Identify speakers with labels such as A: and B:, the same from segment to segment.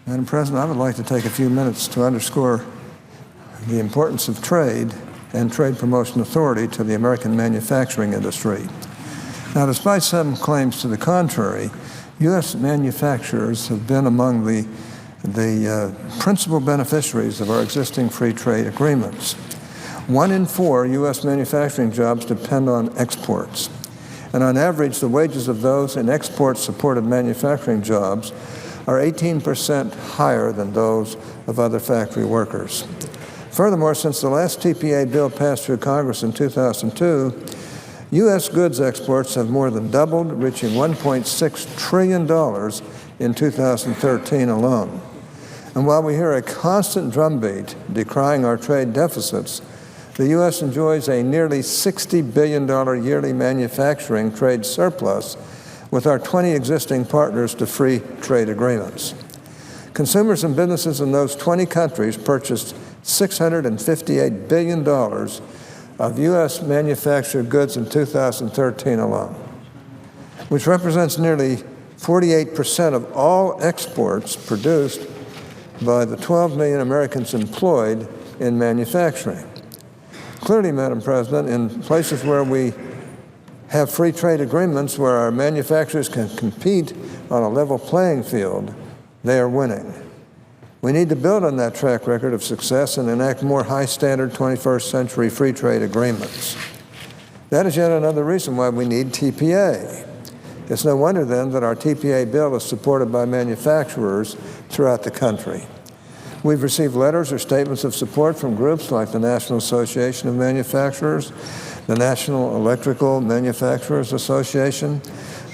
A: Madam President, I would like to take a few minutes to underscore the importance of trade and trade promotion authority to the American manufacturing industry. Now, despite some claims to the contrary, U.S. manufacturers have been among the principal beneficiaries of our existing free trade agreements. 1 in 4 U.S. manufacturing jobs depend on exports. And on average, the wages of those in export-supported manufacturing jobs are 18% higher than those of other factory workers. Furthermore, since the last TPA bill passed through Congress in 2002, U.S. goods exports have more than doubled, reaching $1.6 trillion in 2013 alone. And while we hear a constant drumbeat decrying our trade deficits, the U.S. enjoys a nearly $60 billion yearly manufacturing trade surplus with our 20 existing partners to free trade agreements. Consumers and businesses in those 20 countries purchased $658 billion of U.S. manufactured goods in 2013 alone, which represents nearly 48% of all exports produced by the 12 million Americans employed in manufacturing. Clearly, Madam President, in places where we have free trade agreements where our manufacturers can compete on a level playing field, they are winning. We need to build on that track record of success and enact more high-standard 21st century free trade agreements. That is yet another reason why we need TPA. It's no wonder, then, that our TPA bill is supported by manufacturers throughout the country. We've received letters or statements of support from groups like the National Association of Manufacturers, the National Electrical Manufacturers Association,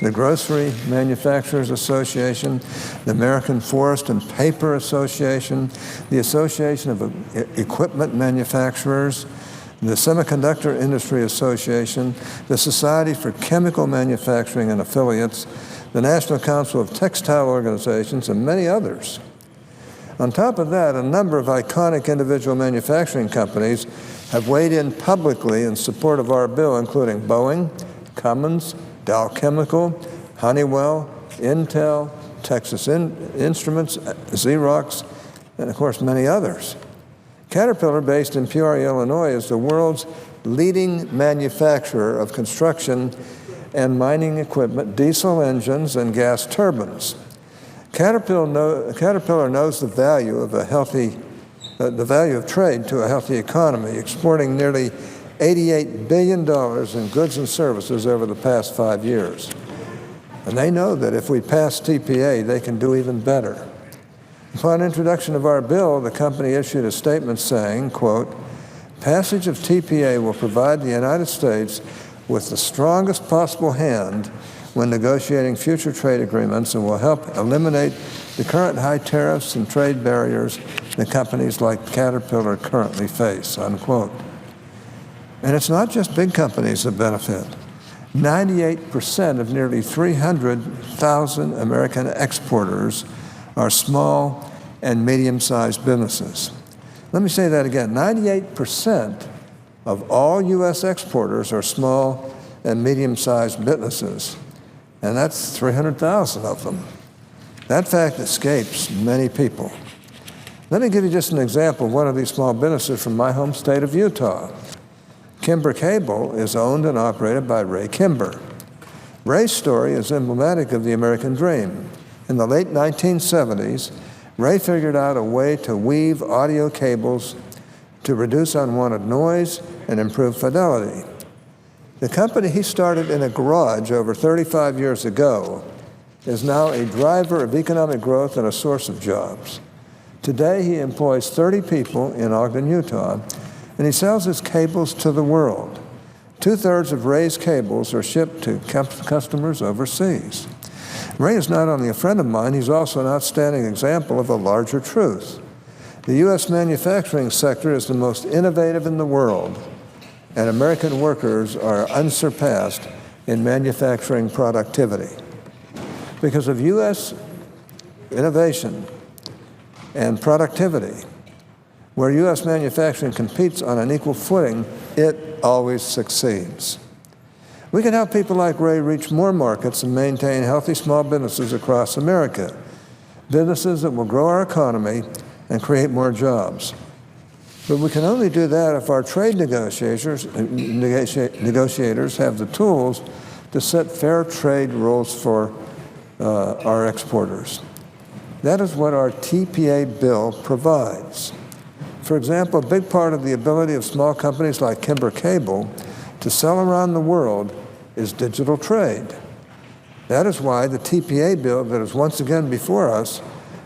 A: the Grocery Manufacturers Association, the American Forest and Paper Association, the Association of Equipment Manufacturers, the Semiconductor Industry Association, the Society for Chemical Manufacturing and Affiliates, the National Council of Textile Organizations, and many others. On top of that, a number of iconic individual manufacturing companies have weighed in publicly in support of our bill, including Boeing, Cummins, Dow Chemical, Honeywell, Intel, Texas Instruments, Xerox, and of course many others. Caterpillar, based in Peoria, Illinois, is the world's leading manufacturer of construction and mining equipment, diesel engines, and gas turbines. Caterpillar knows the value of trade to a healthy economy, exporting nearly $88 billion in goods and services over the past 5 years. And they know that if we pass TPA, they can do even better. Upon introduction of our bill, the company issued a statement saying, quote, "Passage of TPA will provide the United States with the strongest possible hand when negotiating future trade agreements and will help eliminate the current high tariffs and trade barriers that companies like Caterpillar currently face," unquote. And it's not just big companies that benefit. 98% of nearly 300,000 American exporters are small and medium-sized businesses. Let me say that again. 98% of all U.S. exporters are small and medium-sized businesses, and that's 300,000 of them. That fact escapes many people. Let me give you just an example of one of these small businesses from my home state of Utah. Kimber Cable is owned and operated by Ray Kimber. Ray's story is emblematic of the American dream. In the late 1970s, Ray figured out a way to weave audio cables to reduce unwanted noise and improve fidelity. The company he started in a garage over 35 years ago is now a driver of economic growth and a source of jobs. Today, he employs 30 people in Ogden, Utah, and he sells his cables to the world. 2/3 of Ray's cables are shipped to customers overseas. Ray is not only a friend of mine, he's also an outstanding example of a larger truth. The U.S. manufacturing sector is the most innovative in the world, and American workers are unsurpassed in manufacturing productivity. Because of U.S. innovation and productivity, where U.S. manufacturing competes on an equal footing, it always succeeds. We can help people like Ray reach more markets and maintain healthy small businesses across America. businesses that will grow our economy and create more jobs. But we can only do that if our trade negotiators have the tools to set fair trade rules for our exporters. That is what our TPA bill provides. For example, a big part of the ability of small companies like Kimber Cable to sell around the world is digital trade. That is why the TPA bill that is once again before us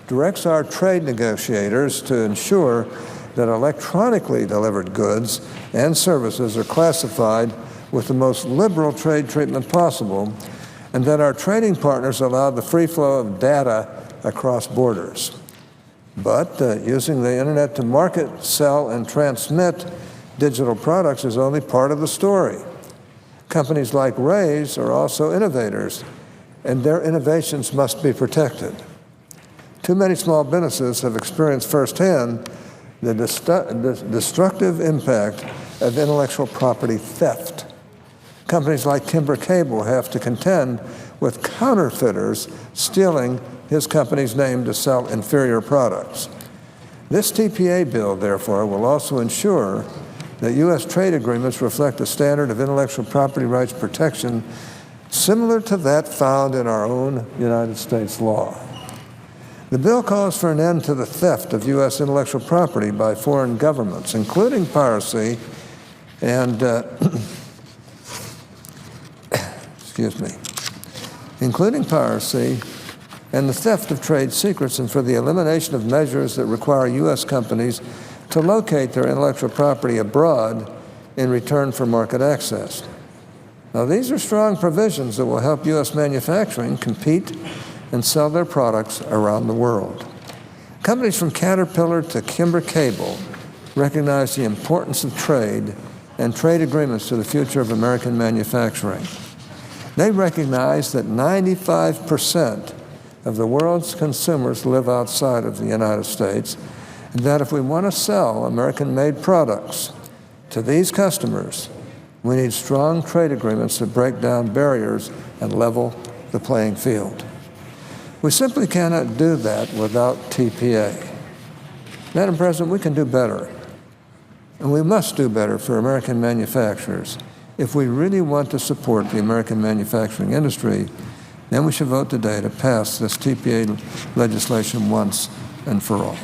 A: directs our trade negotiators to ensure that electronically delivered goods and services are classified with the most liberal trade treatment possible, and that our trading partners allow the free flow of data across borders. But using the internet to market, sell, and transmit digital products is only part of the story. Companies like Ray's are also innovators, and their innovations must be protected. Too many small businesses have experienced firsthand the destructive impact of intellectual property theft. Companies like Kimber Cable have to contend with counterfeiters stealing his company's name to sell inferior products. This TPA bill, therefore, will also ensure that U.S. trade agreements reflect a standard of intellectual property rights protection similar to that found in our own United States law. The bill calls for an end to the theft of U.S. intellectual property by foreign governments, including piracy and and the theft of trade secrets, and for the elimination of measures that require U.S. companies to locate their intellectual property abroad in return for market access. Now, these are strong provisions that will help U.S. manufacturing compete and sell their products around the world. Companies from Caterpillar to Kimber Cable recognize the importance of trade and trade agreements to the future of American manufacturing. They recognize that 95% of the world's consumers live outside of the United States, and that if we want to sell American-made products to these customers, we need strong trade agreements that break down barriers and level the playing field. We simply cannot do that without TPA. Madam President, we can do better, and we must do better for American manufacturers. If we really want to support the American manufacturing industry, then we should vote today to pass this TPA legislation once and for all.